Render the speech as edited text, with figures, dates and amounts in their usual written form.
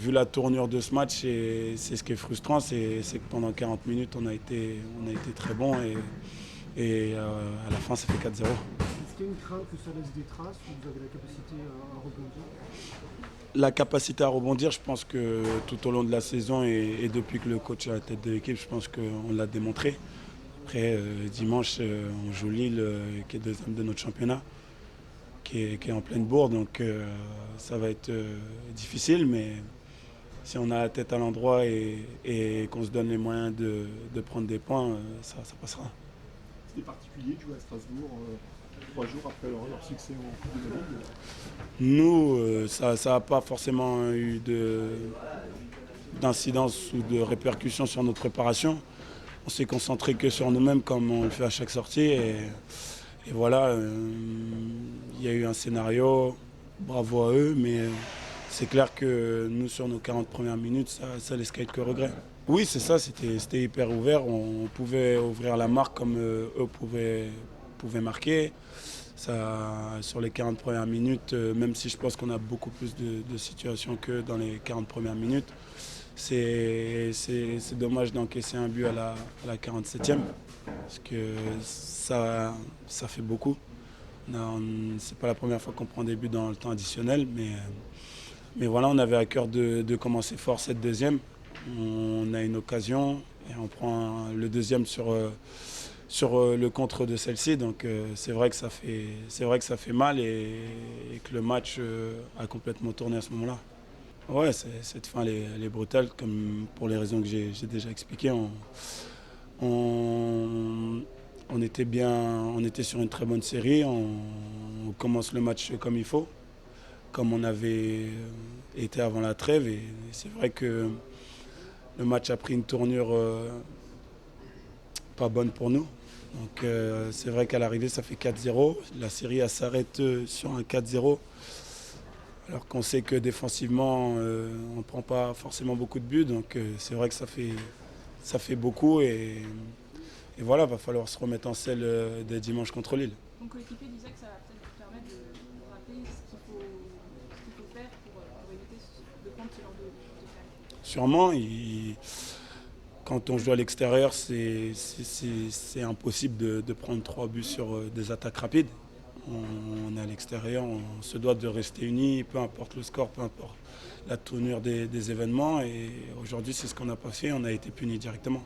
vu la tournure de ce match, et c'est ce qui est frustrant, c'est que pendant 40 minutes, on a été très bon et à la fin, ça fait 4-0. Est-ce qu'il y a une crainte que ça laisse des traces ou vous avez la capacité à rebondir? La capacité à rebondir, je pense que tout au long de la saison et depuis que le coach est à la tête de l'équipe, je pense qu'on l'a démontré. Après, dimanche, on joue Lille, qui est deuxième de notre championnat, qui est en pleine bourre, donc ça va être difficile, mais si on a la tête à l'endroit et qu'on se donne les moyens de prendre des points, ça passera. C'était particulier de jouer à Strasbourg 3 jours après leur succès en Coupe de la Ligue. Nous, ça n'a pas forcément eu d'incidence ou de répercussions sur notre préparation. On s'est concentré que sur nous-mêmes comme on le fait à chaque sortie. Et voilà, il y a eu un scénario, bravo à eux, mais c'est clair que nous, sur nos 40 premières minutes, ça laisse qu'être que regret. Oui, c'est ça, c'était hyper ouvert. On pouvait ouvrir la marque comme eux pouvaient marquer. Ça, sur les 40 premières minutes, même si je pense qu'on a beaucoup plus de situations que dans les 40 premières minutes, c'est dommage d'encaisser un but à la 47e, parce que ça fait beaucoup. C'est pas la première fois qu'on prend des buts dans le temps additionnel, mais voilà, on avait à cœur de commencer fort cette deuxième. On a une occasion et on prend le deuxième sur le contre de celle-ci. Donc c'est vrai que ça fait mal et que le match a complètement tourné à ce moment-là. Ouais, cette fin elle est brutale, comme pour les raisons que j'ai déjà expliquées. On, on était sur une très bonne série. On commence le match comme il faut, comme on avait été avant la trêve. Et c'est vrai que le match a pris une tournure pas bonne pour nous. Donc c'est vrai qu'à l'arrivée, ça fait 4-0. La série elle s'arrête sur un 4-0. Alors qu'on sait que défensivement, on ne prend pas forcément beaucoup de buts. Donc c'est vrai que ça fait beaucoup. Et voilà, il va falloir se remettre en selle dès dimanche contre Lille. Mon coéquipier disait que ça va peut-être vous permettre de rappeler ce qu'il faut faire pour éviter de prendre ce genre de cas. Sûrement, quand on joue à l'extérieur, c'est impossible de prendre 3 buts sur des attaques rapides. On est à l'extérieur, on se doit de rester unis, peu importe le score, peu importe la tournure des événements. Et aujourd'hui, c'est ce qu'on n'a pas fait, on a été punis directement.